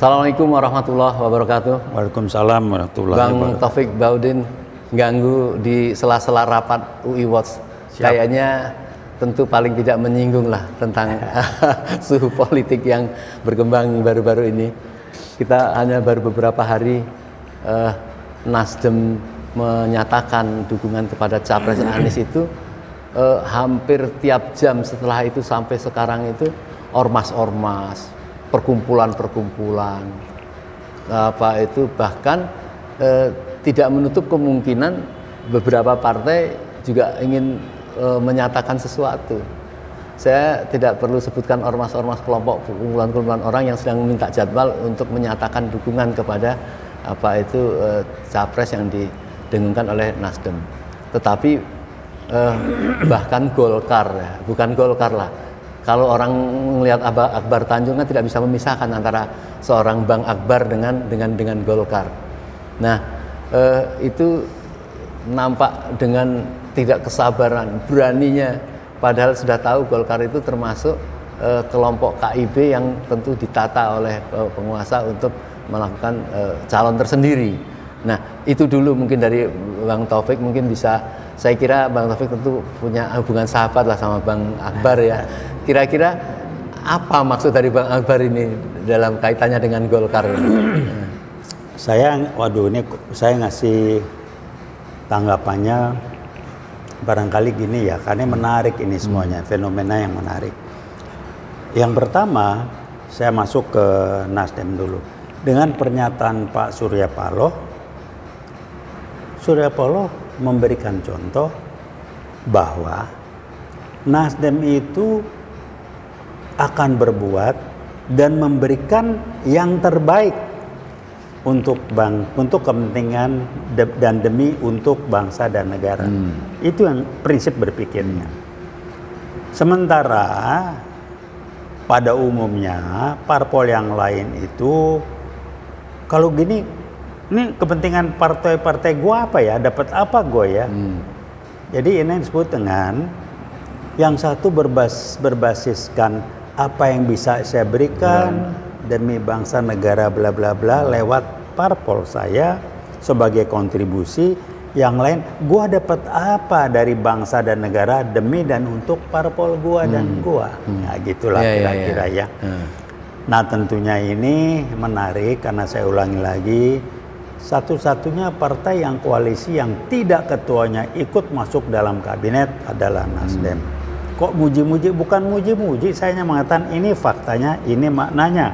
Assalamualaikum warahmatullahi wabarakatuh. Waalaikumsalam warahmatullahi Bang wabarakatuh. Taufik Baudin ganggu di sela-sela rapat UI Watch. Siap. Kayaknya tentu paling tidak menyinggung lah tentang suhu politik yang berkembang baru-baru ini. Kita hanya baru beberapa hari Nasdem menyatakan dukungan kepada Capres Anies itu, hampir tiap jam setelah itu sampai sekarang itu ormas-ormas, perkumpulan-perkumpulan, bahkan tidak menutup kemungkinan beberapa partai juga ingin menyatakan sesuatu. Saya tidak perlu sebutkan ormas-ormas, kelompok, kumpulan-kumpulan orang yang sedang meminta jadwal untuk menyatakan dukungan kepada capres yang didengungkan oleh Nasdem. Tetapi bahkan Golkar, ya, bukan Golkar lah. Kalau orang melihat Akbar Tanjung kan tidak bisa memisahkan antara seorang Bang Akbar dengan Golkar. Nah, itu nampak dengan tidak kesabaran, beraninya, padahal sudah tahu Golkar itu termasuk kelompok KIB yang tentu ditata oleh penguasa untuk melakukan calon tersendiri. Nah, itu dulu mungkin dari Bang Taufik, mungkin bisa, saya kira Bang Taufik tentu punya hubungan sahabat lah sama Bang Akbar ya. Kira-kira apa maksud dari Bang Akbar ini dalam kaitannya dengan Golkar ini? Saya ngasih tanggapannya barangkali gini ya, karena menarik ini semuanya, fenomena yang menarik. Yang pertama, saya masuk ke Nasdem dulu. Dengan pernyataan Pak Surya Paloh memberikan contoh bahwa Nasdem itu akan berbuat dan memberikan yang terbaik untuk kepentingan dan demi untuk bangsa dan negara. Itu yang prinsip berpikirnya. Sementara pada umumnya parpol yang lain itu kalau gini, ini kepentingan partai-partai gua apa ya? Dapat apa gua ya? Jadi ini disebut dengan yang satu berbasiskan apa yang bisa saya berikan demi bangsa negara bla bla bla lewat parpol saya sebagai kontribusi. Yang lain, gua dapat apa dari bangsa dan negara demi dan untuk parpol gua dan gua. Nah, gitulah kira-kira ya. Nah, tentunya ini menarik karena saya ulangi lagi, satu-satunya partai yang koalisi yang tidak ketuanya ikut masuk dalam kabinet adalah Nasdem. Kok muji-muji? Bukan muji-muji, saya hanya mengatakan ini faktanya, ini maknanya.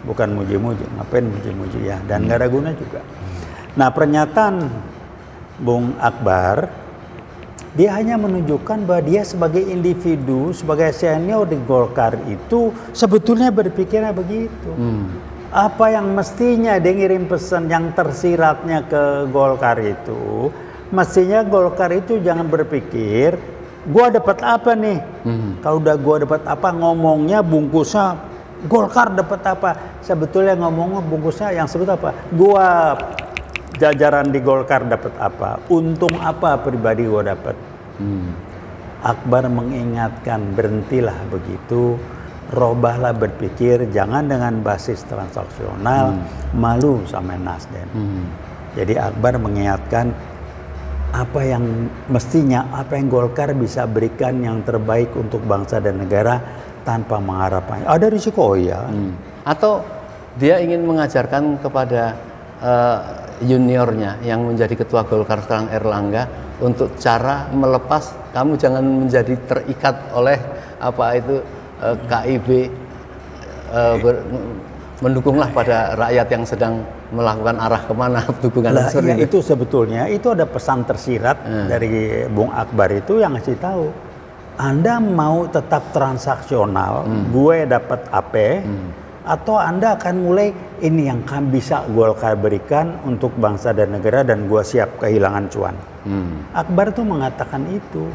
Bukan muji-muji, ngapain muji-muji ya, dan gak ada guna juga. Nah, pernyataan Bung Akbar, dia hanya menunjukkan bahwa dia sebagai individu, sebagai senior di Golkar itu sebetulnya berpikirnya begitu. Apa yang mestinya dia ngirim pesan yang tersiratnya ke Golkar itu, mestinya Golkar itu jangan berpikir gua dapat apa nih? Kalau udah gua dapat apa, ngomongnya bungkusnya Golkar dapat apa? Sebetulnya ngomongnya bungkusnya yang sebut apa? Gua jajaran di Golkar dapat apa? Untung apa pribadi gua dapat? Akbar mengingatkan, berhentilah begitu, robahlah berpikir, jangan dengan basis transaksional, malu sama Nasdem. Jadi Akbar mengingatkan apa yang mestinya, apa yang Golkar bisa berikan yang terbaik untuk bangsa dan negara tanpa mengharapkan ada risiko Atau dia ingin mengajarkan kepada juniornya yang menjadi ketua Golkar sekarang, Erlangga, untuk cara melepas, kamu jangan menjadi terikat oleh KIB, mendukunglah pada rakyat yang sedang melakukan arah kemana dukungan itu sebetulnya itu ada pesan tersirat dari Bung Akbar itu yang ngasih tahu, Anda mau tetap transaksional, gue dapat AP, atau Anda akan mulai ini yang kan bisa Golkar berikan untuk bangsa dan negara dan gue siap kehilangan cuan. Akbar tuh mengatakan itu.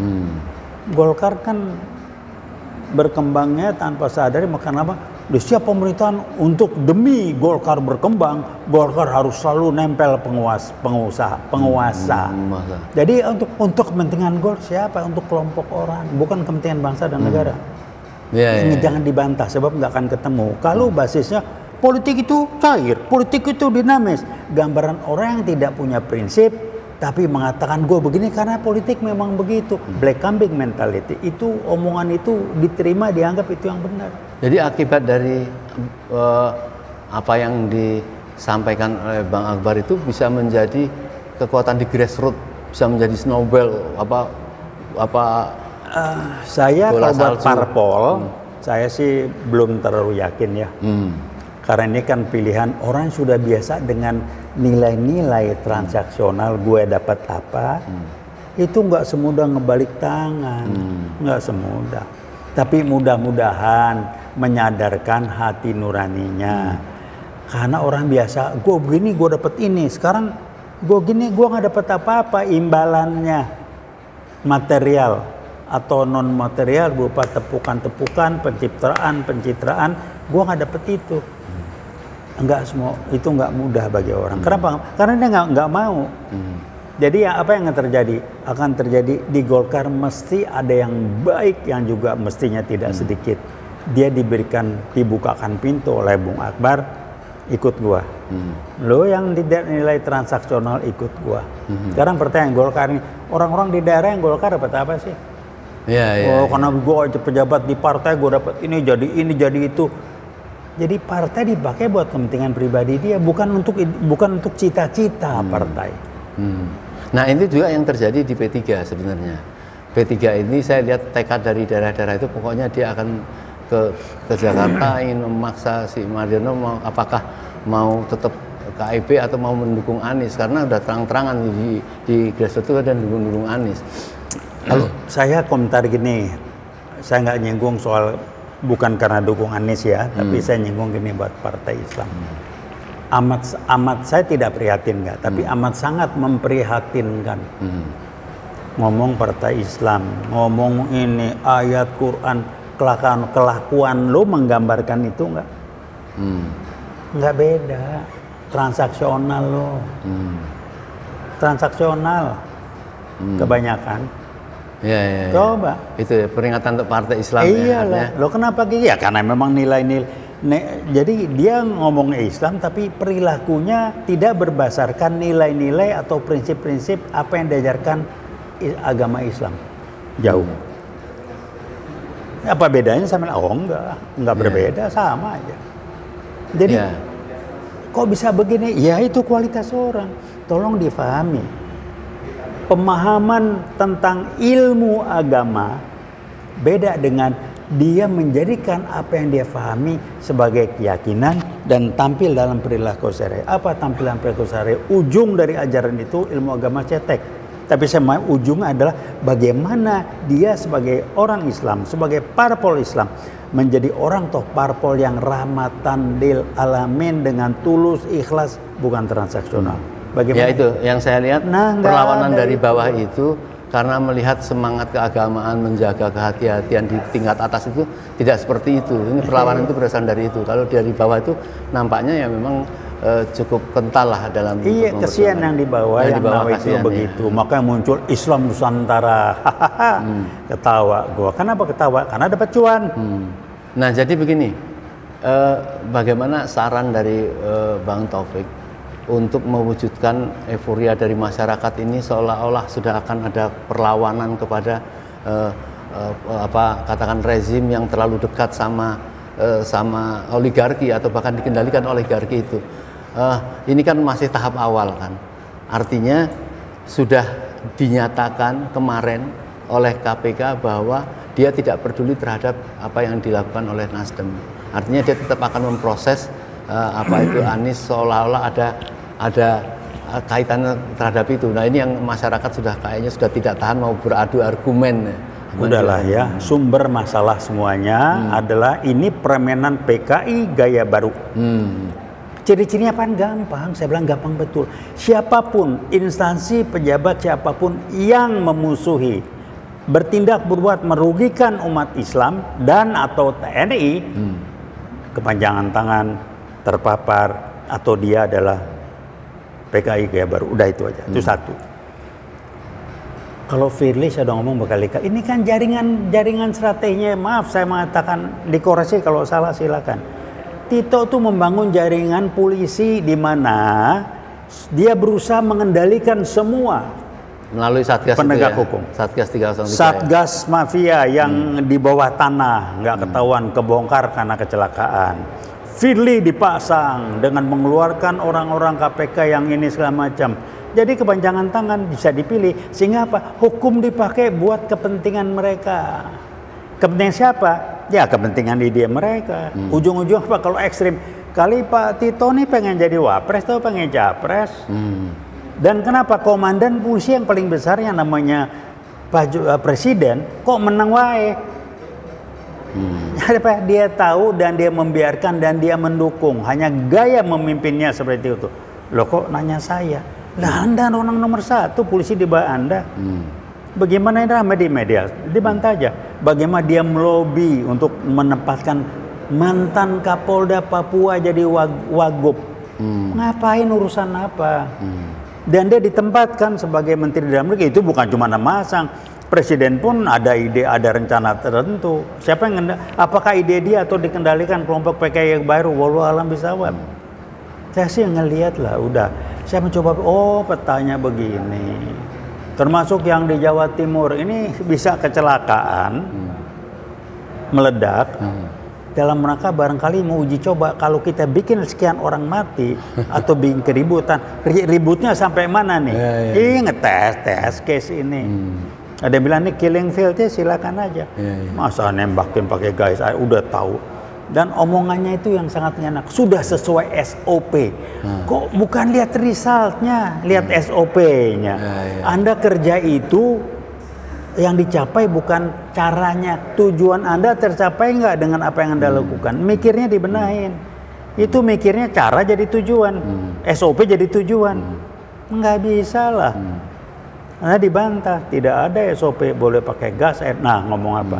Golkar kan berkembangnya tanpa sadari, makanya apa? Di setiap pemerintahan untuk demi Golkar berkembang, Golkar harus selalu nempel penguasa. Jadi untuk kepentingan Golkar siapa? Untuk kelompok orang, bukan kepentingan bangsa dan negara. Ini jangan dibantah sebab nggak akan ketemu. Kalau basisnya politik itu cair, politik itu dinamis. Gambaran orang yang tidak punya prinsip tapi mengatakan gue begini karena politik memang begitu. Black kambing mentality. Itu omongan itu diterima, dianggap itu yang benar. Jadi akibat dari apa yang disampaikan oleh Bang Akbar itu bisa menjadi kekuatan di grassroots, bisa menjadi snowball Saya bola kalau buat salju. parpol, saya sih belum terlalu yakin ya. Karena ini kan pilihan orang sudah biasa dengan nilai-nilai transaksional, gue dapat apa, itu nggak semudah ngebalik tangan, nggak semudah. Tapi mudah-mudahan menyadarkan hati nuraninya. Karena orang biasa, gue begini, gue dapat ini. Sekarang gue gini, gue nggak dapat apa-apa, imbalannya material atau non material berupa tepukan-tepukan, pencitraan, gue nggak dapet itu. Enggak semua itu nggak mudah bagi orang. Kenapa? Karena dia nggak mau. Jadi ya, apa yang terjadi? Akan terjadi di Golkar mesti ada yang baik yang juga mestinya tidak sedikit. Dia dibukakan pintu oleh Bung Akbar, ikut gua. Lo yang tidak nilai transaksional ikut gua. Sekarang pertanyaan Golkar ini, orang-orang di daerah yang Golkar dapat apa sih? Karena gua pejabat di partai, gua dapat ini jadi itu. Jadi partai dipakai buat kepentingan pribadi dia, bukan untuk cita-cita partai. Nah ini juga yang terjadi di P3 sebenarnya. P3 ini saya lihat tekad dari daerah-daerah itu, pokoknya dia akan ke Jakarta ingin memaksa si Mardiono apakah mau tetap KIP atau mau mendukung Anies, karena udah terang-terangan di grassroots itu dan dukung Anies. Kalau saya komentar gini, saya nggak nyinggung soal bukan karena dukung Anies ya, tapi saya nyinggung gini buat partai Islam. Amat saya tidak prihatin nggak, tapi amat sangat memprihatinkan. Ngomong partai Islam, ngomong ini ayat Quran, kelakuan lo menggambarkan itu nggak? Nggak beda, transaksional lo, transaksional kebanyakan. Ya. Coba. Itu ya, peringatan untuk partai Islam. Iyalah. Lo kenapa gitu? Ya karena memang nilai-nilai. Jadi dia ngomong Islam tapi perilakunya tidak berbasarkan nilai-nilai atau prinsip-prinsip apa yang diajarkan agama Islam. Jauh. Apa bedanya sama? Oh enggak berbeda, sama aja. Jadi kok bisa begini? Ya itu kualitas orang. Tolong difahami. Pemahaman tentang ilmu agama beda dengan dia menjadikan apa yang dia pahami sebagai keyakinan dan tampil dalam perilaku sehari. Apa tampilan perilaku sehari? Ujung dari ajaran itu ilmu agama cetek. Tapi ujung adalah bagaimana dia sebagai orang Islam, sebagai parpol Islam menjadi orang toh parpol yang rahmatan lil alamin dengan tulus, ikhlas, bukan transaksional. Bagaimana? Ya itu yang saya lihat perlawanan dari bawah itu karena melihat semangat keagamaan, menjaga kehati-hatian di tingkat atas itu tidak seperti itu. Ini perlawanan itu berasal dari itu. Kalau dari bawah itu nampaknya ya memang cukup kental lah dalam. Iya, kesian yang di bawah yang bawah itu begitu. Ya. Makanya muncul Islam Nusantara. Ketawa gua. Kenapa ketawa? Karena dapat cuan. Nah jadi begini, bagaimana saran dari Bang Taufik untuk mewujudkan euforia dari masyarakat ini seolah-olah sudah akan ada perlawanan kepada katakan rezim yang terlalu dekat sama oligarki atau bahkan dikendalikan oligarki itu. Ini kan masih tahap awal kan. Artinya sudah dinyatakan kemarin oleh KPK bahwa dia tidak peduli terhadap apa yang dilakukan oleh Nasdem. Artinya dia tetap akan memproses Anies seolah-olah ada kaitannya terhadap itu. Nah ini yang masyarakat kayaknya sudah tidak tahan, mau beradu argumen. Udahlah ya, sumber masalah semuanya adalah ini permainan PKI gaya baru. Ciri-cirinya apa? Gampang, saya bilang gampang betul. Siapapun, instansi, pejabat, siapapun yang memusuhi, bertindak berbuat merugikan umat Islam dan atau TNI, kepanjangan tangan, terpapar, atau dia adalah PKI gaya baru, udah itu aja. Itu satu. Kalau Firly saya udah ngomong berkali-kali, ini kan jaringan strateginya. Maaf saya mengatakan, dikoreksi kalau salah silakan. Tito tuh membangun jaringan polisi di mana dia berusaha mengendalikan semua melalui Satgas penegak itu ya? hukum. Satgas 303 Satgas mafia yang di bawah tanah, nggak ketahuan, kebongkar karena kecelakaan. Firly dipasang dengan mengeluarkan orang-orang KPK yang ini segala macam. Jadi kepanjangan tangan bisa dipilih, sehingga apa? Hukum dipakai buat kepentingan mereka. Kepentingan siapa? Ya kepentingan ide mereka. Ujung-ujung apa kalau ekstrim? Kali Pak Tito nih pengen jadi wapres atau pengen capres. Dan kenapa komandan polisi yang paling besar yang namanya Presiden kok menang wae? Apa? Dia tahu dan dia membiarkan dan dia mendukung. Hanya gaya memimpinnya seperti itu. Loh kok nanya saya? Lah Anda orang nomor 1, polisi di bawah Anda. Bagaimana ini ramai di media? Dibantah aja. Bagaimana dia melobi untuk menempatkan mantan Kapolda Papua jadi wagub. Ngapain urusan apa? Dan dia ditempatkan sebagai Menteri Dalam Negeri. Itu bukan cuma masang. Presiden pun ada ide, ada rencana tertentu. Siapa yang apakah ide dia atau dikendalikan kelompok PKI yang baru? Wallahu alam bisawab. Saya sih ngelihat lah, udah. Saya mencoba, oh petanya begini. Termasuk yang di Jawa Timur ini bisa kecelakaan, meledak. Dalam rangka barangkali mau uji coba kalau kita bikin sekian orang mati atau bikin keributan, ributnya sampai mana nih? Ini ngetes case ini. Ada yang bilang nih killing field-nya silakan aja. Masa nembakin pakai gas air udah tahu. Dan omongannya itu yang sangat enak. Sudah sesuai SOP. Kok bukan lihat result-nya, lihat SOP-nya. Anda kerja itu yang dicapai bukan caranya. Tujuan Anda tercapai nggak dengan apa yang Anda lakukan? Mikirnya dibenahin. Itu mikirnya cara jadi tujuan. SOP jadi tujuan. Nggak bisa lah. Nah dibantah, tidak ada SOP boleh pakai gas air. Nah ngomong apa?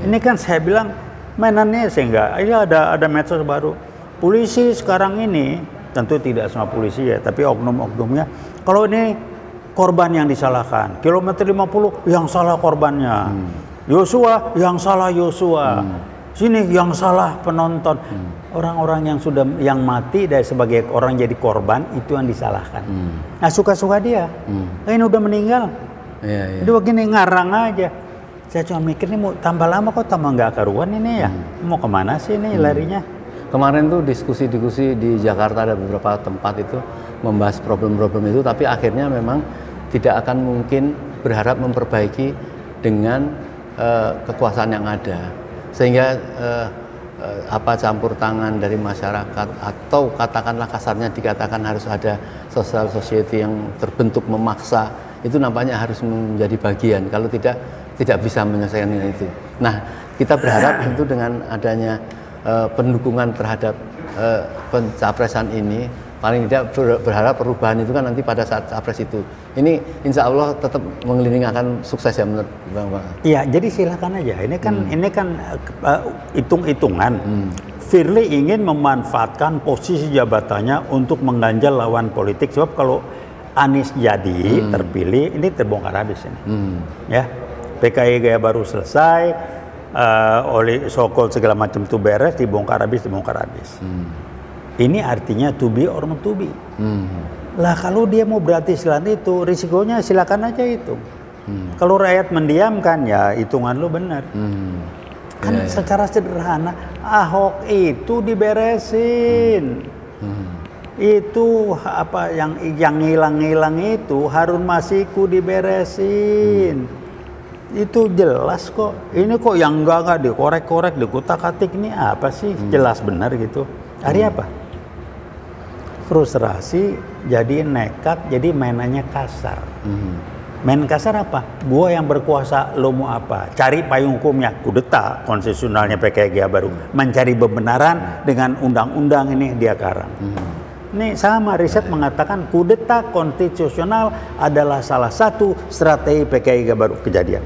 Ini kan saya bilang mainannya sehingga ya ada medsos baru. Polisi sekarang ini tentu tidak semua polisi ya, tapi oknum-oknumnya. Kalau ini korban yang disalahkan, kilometer 50 yang salah korbannya, Yosua yang salah Yosua, sini yang salah penonton. Orang-orang yang mati dari sebagai orang jadi korban itu yang disalahkan. Nah suka-suka dia, ini udah meninggal, dia begini ngarang aja. Saya cuma mikir nih mau tambah lama kok tambah nggak karuan ini ya, mau kemana sih ini larinya? Kemarin tuh diskusi-diskusi di Jakarta ada beberapa tempat itu membahas problem-problem itu, tapi akhirnya memang tidak akan mungkin berharap memperbaiki dengan kekuasaan yang ada, sehingga apa campur tangan dari masyarakat atau katakanlah kasarnya dikatakan harus ada social society yang terbentuk memaksa, itu nampaknya harus menjadi bagian, kalau tidak bisa menyelesaikan itu. Nah, kita berharap tentu dengan adanya pendukungan terhadap pencapresan ini, paling tidak berharap perubahan itu kan nanti pada saat capres itu. Ini insya Allah tetap mengelilingi akan sukses ya menurut Bang. Iya, jadi silakan aja. Ini kan hitung-hitungan. Firly ingin memanfaatkan posisi jabatannya untuk mengganjal lawan politik. Sebab kalau Anies jadi terpilih, ini terbongkar habis ini. Ya, PKI gaya baru selesai, oleh so-called segala macam itu beres, dibongkar habis. Ini artinya to be or not to be. Lah kalau dia mau berarti silakan itu, risikonya silakan aja itu. Kalau rakyat mendiamkan ya hitungan lu benar. Kan secara sederhana Ahok itu diberesin. Itu apa yang hilang-hilang itu Harun Masiku diberesin. Itu jelas kok. Ini kok yang enggak dikorek-korek, dikutak-katik, ini apa sih? Jelas benar gitu. Hari apa? Frustrasi, jadi nekat, jadi mainannya kasar. Main kasar apa? Gua yang berkuasa, lo mau apa? Cari payung hukumnya, kudeta konstitusionalnya PKI baru. Mencari kebenaran dengan undang-undang ini dia karang. Ini sama riset mengatakan kudeta konstitusional adalah salah satu strategi PKI baru kejadian.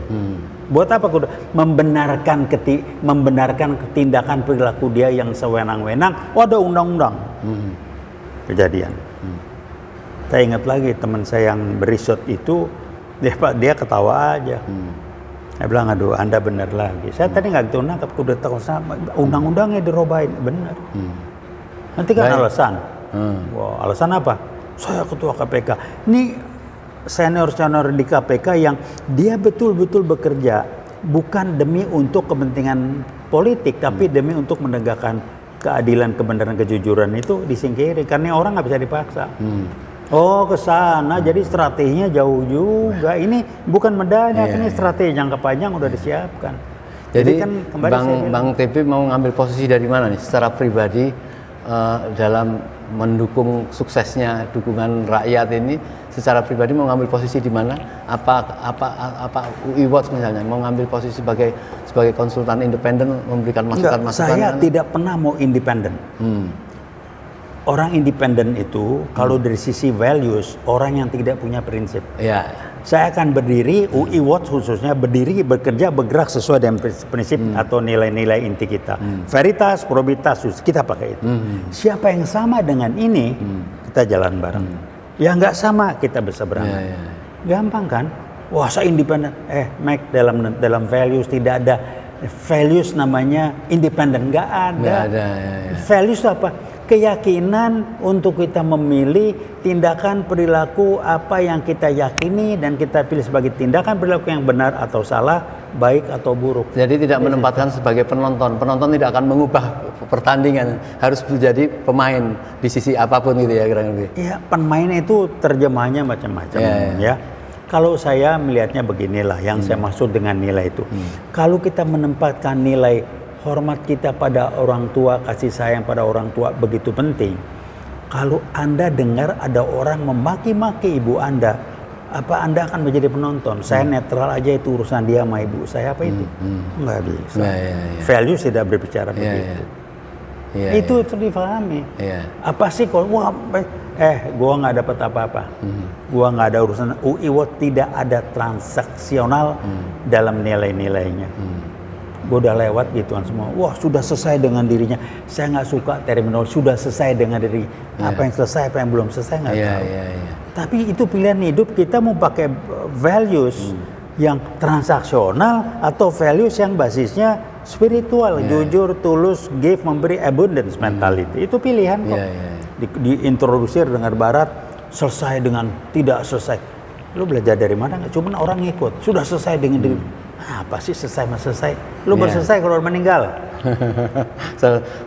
Buat apa kudeta? Membenarkan ketindakan perilaku dia yang sewenang-wenang. Oh, ada undang-undang. Kejadian. Saya ingat lagi teman saya yang berisut itu dia ketawa aja. Saya bilang, aduh Anda benar lagi. Saya tadi nggak gitu nangkap, udah tahu undang-undangnya dirobain, benar. Nanti kan Baik. alasan. Wah, alasan apa? Saya ketua KPK. Ini senior-senior di KPK yang dia betul-betul bekerja bukan demi untuk kepentingan politik, tapi demi untuk menegakkan keadilan, kebenaran, kejujuran itu disingkiri karena orang nggak bisa dipaksa. Oh, ke sana. Jadi strateginya jauh juga. Ini bukan mendadak, ini strategi jangka panjang udah disiapkan. Jadi kan kembali Bang TB mau ngambil posisi dari mana nih secara pribadi dalam mendukung suksesnya dukungan rakyat ini, secara pribadi mau ngambil posisi di mana? Apa UI Watch misalnya mau ngambil posisi sebagai konsultan independen memberikan masukan-masukan? Saya tidak pernah mau independen. Orang independen itu kalau dari sisi values, orang yang tidak punya prinsip. Ya. Saya akan berdiri, UI Watch khususnya berdiri, bekerja, bergerak sesuai dengan prinsip atau nilai-nilai inti kita. Veritas, probitas, kita pakai itu. Siapa yang sama dengan ini, kita jalan bareng. Yang nggak sama, kita berseberangan. Gampang kan? Wah, saya independen. Mac, dalam values tidak ada values namanya independen, nggak ada. Nggak ada. Values itu apa? Keyakinan untuk kita memilih tindakan perilaku apa yang kita yakini dan kita pilih sebagai tindakan perilaku yang benar atau salah, baik atau buruk. Jadi tidak menempatkan sebagai penonton. Penonton tidak akan mengubah pertandingan, harus menjadi pemain di sisi apapun gitu ya kira-kira. Iya, pemain itu terjemahnya macam-macam ya. Kalau saya melihatnya beginilah, yang saya maksud dengan nilai itu. Kalau kita menempatkan nilai hormat kita pada orang tua, kasih sayang pada orang tua begitu penting. Kalau Anda dengar ada orang memaki-maki ibu Anda, apa Anda akan menjadi penonton? Saya netral aja, itu urusan dia sama ibu saya, apa itu? Enggak bisa. Values tidak berbicara begitu. Itu dipahami. Apa sih kalau gua nggak dapat apa-apa, gua nggak ada urusan. UI Watch tidak ada transaksional dalam nilai-nilainya. Gue udah lewat gituan semua. Wah, sudah selesai dengan dirinya. Saya nggak suka terminologi sudah selesai dengan diri. Apa yang selesai, apa yang belum selesai nggak tahu. Tapi itu pilihan hidup, kita mau pakai values yang transaksional atau values yang basisnya spiritual, jujur, tulus, give, memberi, abundance mentality. Itu pilihan kok. Diintrodusir dengan barat, selesai dengan tidak selesai. Lu belajar dari mana? Cuman orang ngikut. Sudah selesai dengan diri. Apa sih selesai? Lu baru selesai kalau meninggal.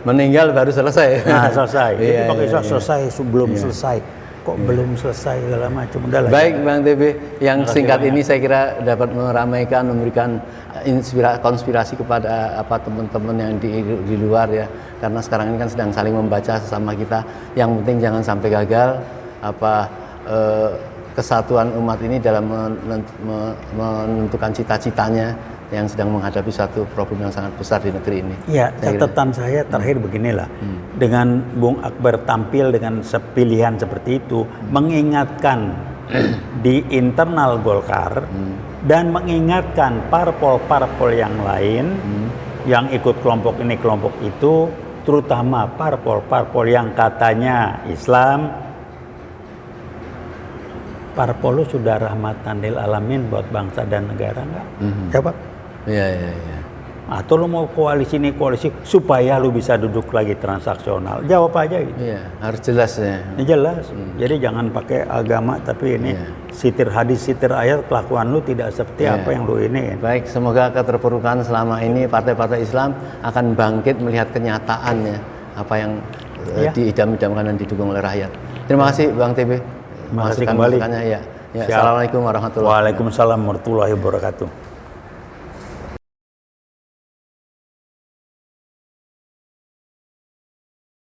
Meninggal baru selesai. Nah, selesai. Itu pakai selesai, belum selesai. Kok belum selesai segala macam. Udahlah. Baik, Bang TB, yang singkat ini saya kira dapat meramaikan, memberikan konspirasi kepada teman-teman yang di luar ya. Karena sekarang ini kan sedang saling membaca sesama kita. Yang penting jangan sampai gagal kesatuan umat ini dalam menentukan cita-citanya yang sedang menghadapi satu problem yang sangat besar di negeri ini. Ya, catatan saya terakhir beginilah. Dengan Bung Akbar tampil dengan pilihan seperti itu, mengingatkan di internal Golkar dan mengingatkan parpol-parpol yang lain yang ikut kelompok ini, kelompok itu, terutama parpol-parpol yang katanya Islam. Parpol lu sudah rahmatan lil alamin buat bangsa dan negara nggak? Jawab. Iya. Atau lu mau koalisi ini koalisi supaya lu bisa duduk lagi transaksional? Jawab aja gitu. Iya, harus jelas ya. Jelas. Jadi jangan pakai agama tapi ini sitir hadis, sitir ayat, kelakuan lu tidak seperti apa yang lu ini. Baik, semoga keterpurukan selama ini partai-partai Islam akan bangkit melihat kenyataannya apa yang diidam-idamkan dan didukung oleh rakyat. Terima kasih Bang TB. Terima kasih kembali. Assalamualaikum warahmatullahi wabarakatuh. Waalaikumsalam warahmatullahi wabarakatuh.